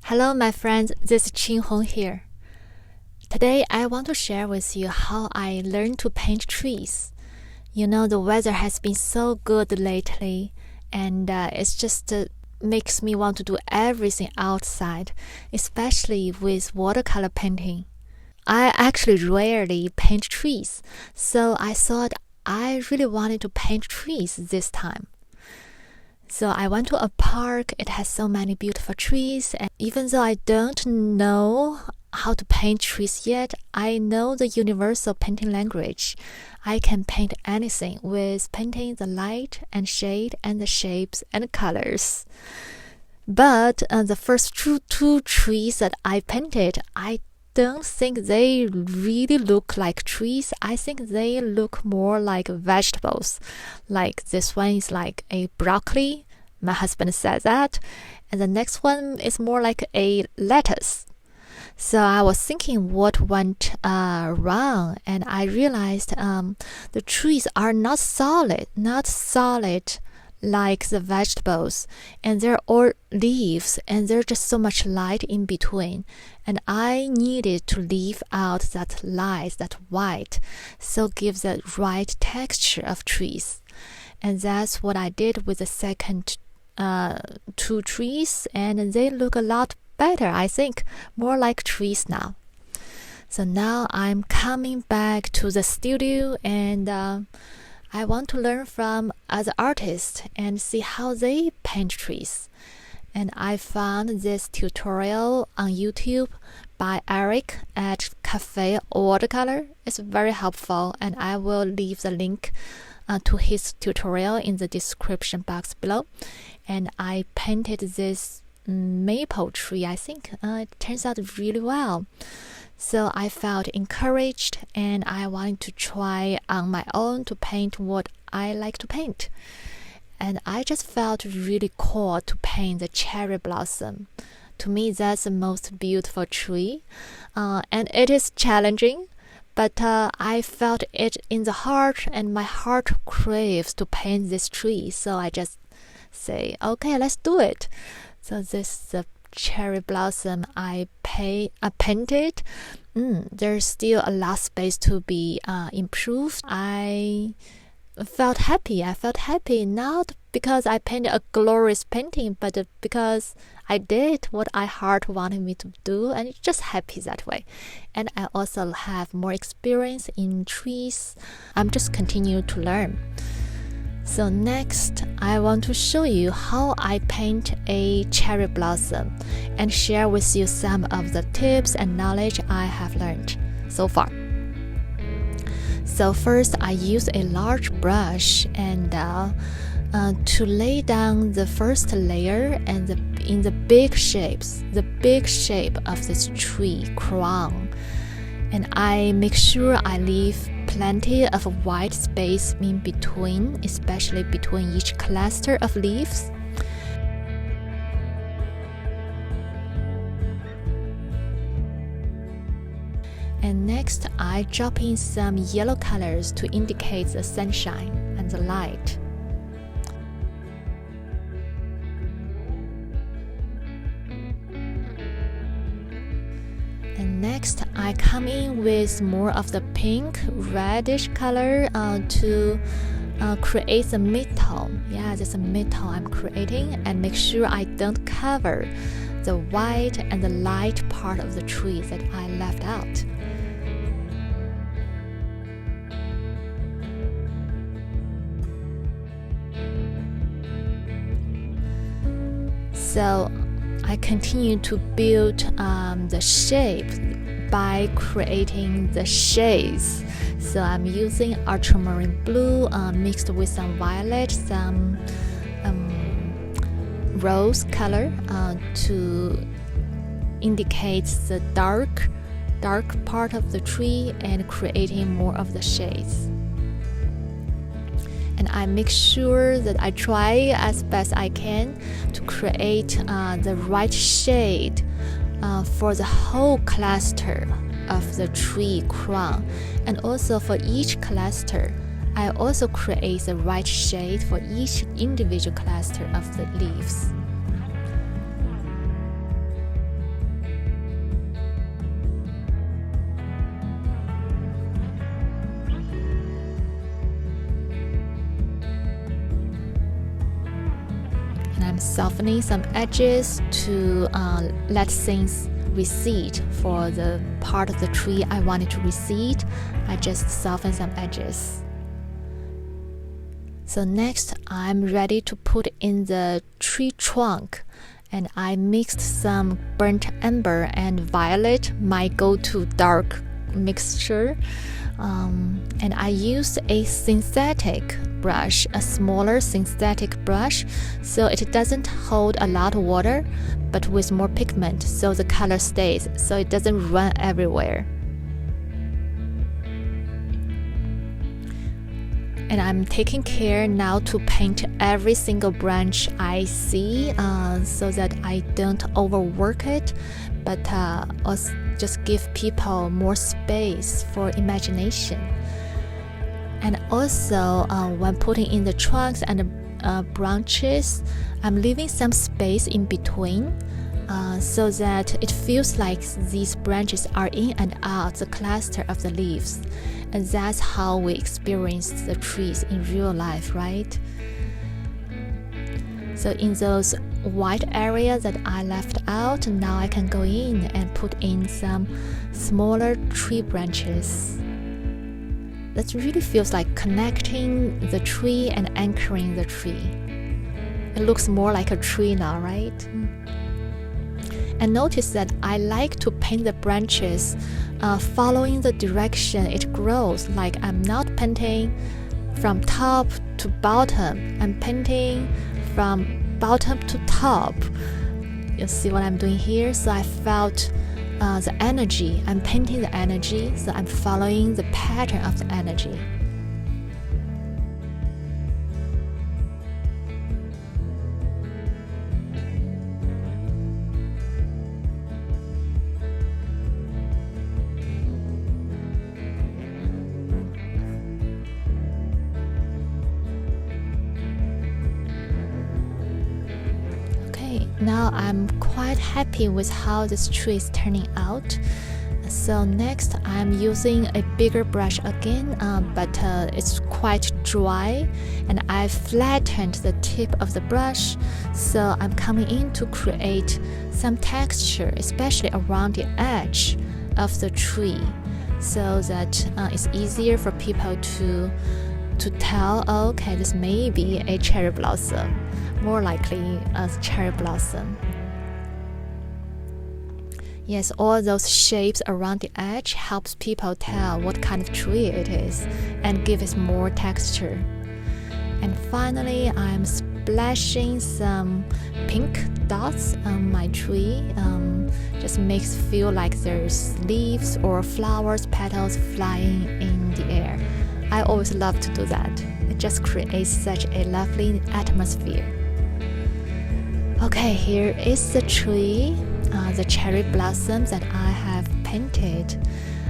Hello, my friends. This is Qing Hong here. Today, I want to share with you how I learned to paint trees. You know, the weather has been so good lately, and it's just makes me want to do everything outside, especially with watercolor painting. I actually rarely paint trees, so I thought I really wanted to paint trees this time. So I went to a park. It has so many beautiful trees, and even though I don't know how to paint trees yet, I know the universal painting language. I can paint anything with painting the light and shade and the shapes and colors. But the first two trees that I painted, I don't think they really look like trees. I think they look more like vegetables. Like this one is like a broccoli. My husband said that. And the next one is more like a lettuce. So I was thinking what went wrong, and I realized the trees are not solid like the vegetables, and they're all leaves, and there's just so much light in between, and I needed to leave out that light, that white, so give the right texture of trees. And that's what I did with the second two trees, and they look a lot better, I think, more like trees now. So now I'm coming back to the studio, and I want to learn from other artists and see how they paint trees. And I found this tutorial on YouTube by Eric at Cafe Watercolor. It's very helpful, and I will leave the link to his tutorial in the description box below. And I painted this maple tree. I think it turns out really well. So I felt encouraged, and I wanted to try on my own to paint what I like to paint. And I just felt really cool to paint the cherry blossom. To me, that's the most beautiful tree. And it is challenging, but I felt it in the heart, and my heart craves to paint this tree. So I just say, okay, let's do it. So this is the cherry blossom I painted. There's still a lot of space to be improved. I felt happy. Not because I painted a glorious painting, but because I did what my heart wanted me to do, and it's just happy that way. And I also have more experience in trees. I'm just continue to learn. So next, I want to show you how I paint a cherry blossom and share with you some of the tips and knowledge I have learned so far. So first, I use a large brush and to lay down the first layer and in the big shape of this tree crown. And I make sure I leave plenty of white space in between, especially between each cluster of leaves. And next, I drop in some yellow colors to indicate the sunshine and the light. And next, I come in with more of the pink, reddish color to create the mid-tone. Yeah, there's a mid-tone I'm creating, and make sure I don't cover the white and the light part of the tree that I left out. So I continue to build the shape by creating the shades. So I'm using ultramarine blue mixed with some violet, some rose color to indicate the dark part of the tree and creating more of the shades. And I make sure that I try as best I can to create the right shade for the whole cluster of the tree crown. And also for each cluster, I also create the right shade for each individual cluster of the leaves. softening some edges to let things recede. For the part of the tree I wanted to recede, I just soften some edges. So next, I'm ready to put in the tree trunk, and I mixed some burnt umber and violet, my go-to dark mixture. And I used a synthetic brush, a smaller synthetic brush, so it doesn't hold a lot of water, but with more pigment, so the color stays, so it doesn't run everywhere. And I'm taking care now to paint every single branch I see, so that I don't overwork it, but also just give people more space for imagination. And also, when putting in the trunks and the branches, I'm leaving some space in between, so that it feels like these branches are in and out the cluster of the leaves. And that's how we experience the trees in real life, right? So in those white areas that I left out, now I can go in and put in some smaller tree branches. That really feels like connecting the tree and anchoring the tree. It looks more like a tree now, right? And notice that I like to paint the branches following the direction it grows. Like I'm not painting from top to bottom, I'm painting from bottom to top. You see what I'm doing here? So I felt the energy. I'm painting the energy, so I'm following the pattern of the energy. Now I'm quite happy with how this tree is turning out. So next I'm using a bigger brush again, but it's quite dry, and I flattened the tip of the brush, so I'm coming in to create some texture, especially around the edge of the tree, so that it's easier for people to tell, oh, okay, this may be a cherry blossom, more likely a cherry blossom. Yes, all those shapes around the edge helps people tell what kind of tree it is and give it more texture. And finally, I'm splashing some pink dots on my tree. Just makes feel like there's leaves or flowers, petals flying in the air. I always love to do that. It just creates such a lovely atmosphere. Okay, here is the tree, the cherry blossoms that I have painted.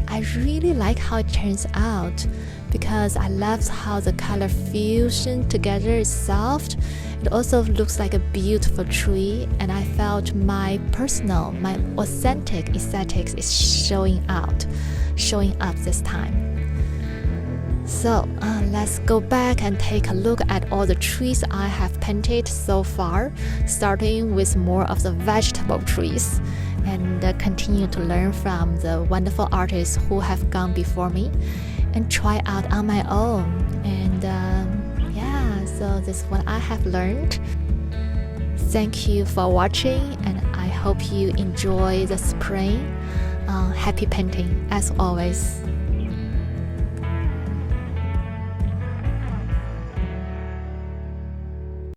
I really like how it turns out because I love how the color fusion together is soft. It also looks like a beautiful tree, and I felt my authentic aesthetics is showing up this time. So let's go back and take a look at all the trees I have painted so far, starting with more of the vegetable trees, and continue to learn from the wonderful artists who have gone before me and try out on my own. And so this is what I have learned. Thank you for watching, and I hope you enjoy the spring. Happy painting as always.